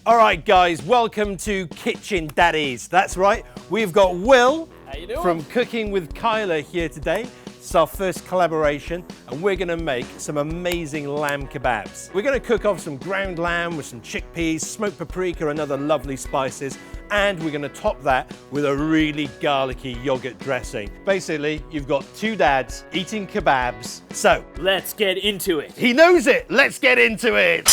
All right, guys, welcome to Kitchen Daddies. That's right, we've got Will from Cooking with Kyla here today. It's our first collaboration, and we're gonna make some amazing lamb kebabs. We're gonna cook off some ground lamb with some chickpeas, smoked paprika, and other lovely spices, and we're gonna top that with a really garlicky yogurt dressing. Basically, you've got two dads eating kebabs. So, let's get into it. He knows it, let's get into it.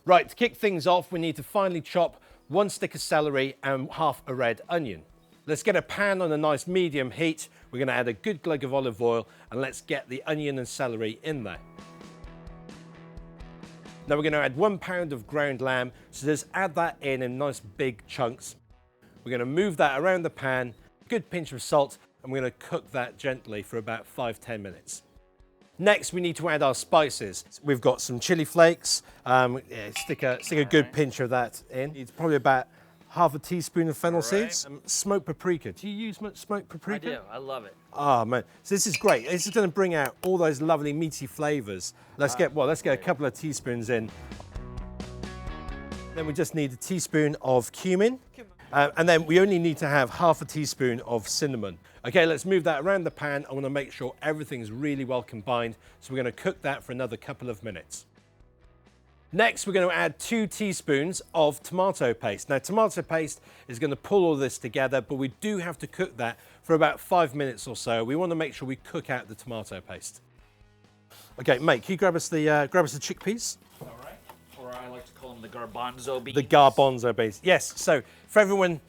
Right, to kick things off, we need to finely chop 1 stick of celery and half a red onion. Let's get a pan on a nice medium heat. We're gonna add a good glug of olive oil, and let's get the onion and celery in there. Now we're gonna add 1 pound of ground lamb, so just add that in nice big chunks. We're gonna move that around the pan, good pinch of salt, and we're gonna cook that gently for about 5–10 minutes. Next, we need to add our spices. We've got some chili flakes. Stick a good pinch of that in. It's probably about half a teaspoon of fennel seeds. Smoked paprika. Do you use smoked paprika? I do. I love it. Oh man, so this is great. This is going to bring out all those lovely meaty flavors. Let's get a couple of teaspoons in. Then we just need a teaspoon of cumin. And then we only need to have half a teaspoon of cinnamon. Okay, let's move that around the pan. I want to make sure everything's really well combined. So we're going to cook that for another couple of minutes. Next, we're going to add 2 teaspoons of tomato paste. Now, tomato paste is going to pull all this together, but we do have to cook that for about 5 minutes or so. We want to make sure we cook out the tomato paste. Okay, mate, can you grab us the chickpeas? All right. Or I like to call them the garbanzo beans. The garbanzo beans. Yes. So for everyone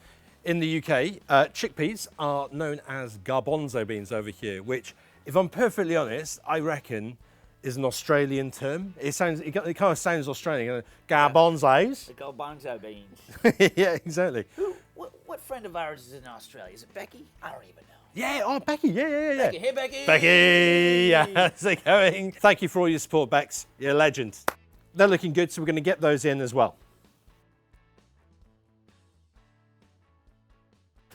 in the UK, chickpeas are known as garbanzo beans over here, which, if I'm perfectly honest, I reckon is an Australian term. It kind of sounds Australian. Garbanzos. The garbanzo beans. Yeah, exactly. What friend of ours is in Australia? Is it Becky? I don't even know. Yeah, oh, Becky, yeah. Becky, hey Becky! Becky, yeah, how's it going? Thank you for all your support, Bex. You're a legend. They're looking good, so we're going to get those in as well.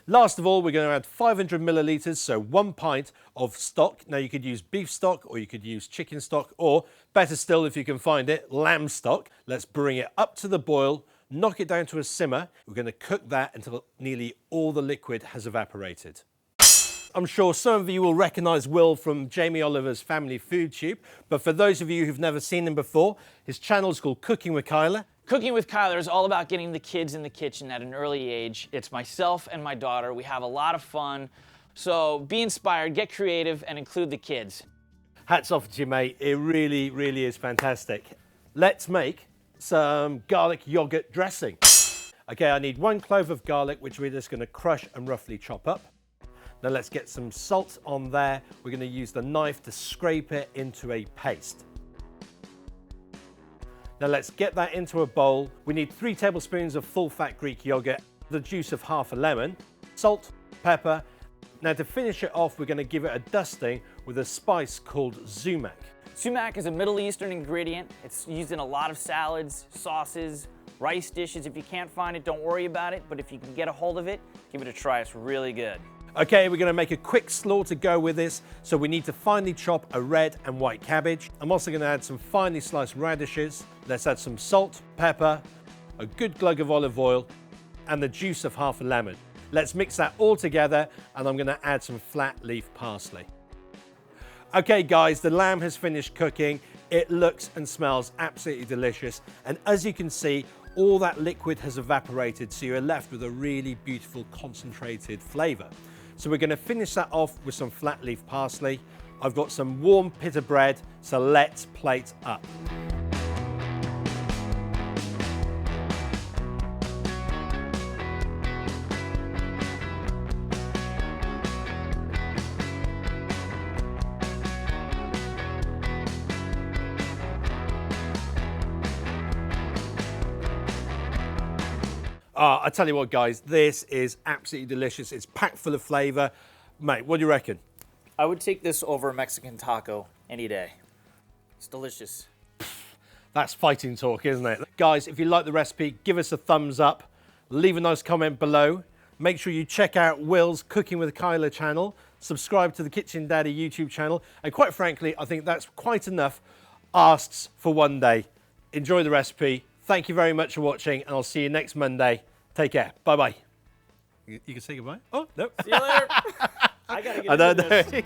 Last of all, we're going to add 500 millilitres, so 1 pint of stock. Now you could use beef stock, or you could use chicken stock, or better still, if you can find it, lamb stock. Let's bring it up to the boil, knock it down to a simmer. We're going to cook that until nearly all the liquid has evaporated. I'm sure some of you will recognise Will from Jamie Oliver's Family Food Tube, but for those of you who've never seen him before, his channel is called Cooking with Kyla. Cooking with Kyla is all about getting the kids in the kitchen at an early age. It's myself and my daughter. We have a lot of fun. So be inspired, get creative, and include the kids. Hats off to you, mate. It really, really is fantastic. Let's make some garlic yogurt dressing. Okay, I need 1 clove of garlic, which we're just going to crush and roughly chop up. Now let's get some salt on there. We're going to use the knife to scrape it into a paste. Now let's get that into a bowl. We need 3 tablespoons of full-fat Greek yogurt, the juice of half a lemon, salt, pepper. Now to finish it off, we're going to give it a dusting with a spice called sumac. Sumac is a Middle Eastern ingredient. It's used in a lot of salads, sauces, rice dishes. If you can't find it, don't worry about it. But if you can get a hold of it, give it a try. It's really good. Okay, we're going to make a quick slaw to go with this. So we need to finely chop a red and white cabbage. I'm also going to add some finely sliced radishes. Let's add some salt, pepper, a good glug of olive oil, and the juice of half a lemon. Let's mix that all together, and I'm going to add some flat leaf parsley. Okay guys, the lamb has finished cooking. It looks and smells absolutely delicious. And as you can see, all that liquid has evaporated, so you're left with a really beautiful concentrated flavor. So we're going to finish that off with some flat leaf parsley. I've got some warm pita bread, so let's plate up. I tell you what, guys, this is absolutely delicious. It's packed full of flavor. Mate, what do you reckon? I would take this over a Mexican taco any day. It's delicious. That's fighting talk, isn't it? Guys, if you like the recipe, give us a thumbs up. Leave a nice comment below. Make sure you check out Will's Cooking with Kyla channel. Subscribe to the Kitchen Daddy YouTube channel. And quite frankly, I think that's quite enough asks for one day. Enjoy the recipe. Thank you very much for watching, and I'll see you next Monday. Take care. Bye-bye. You can say goodbye? Oh, no. See you later. I gotta get I into don't this. know.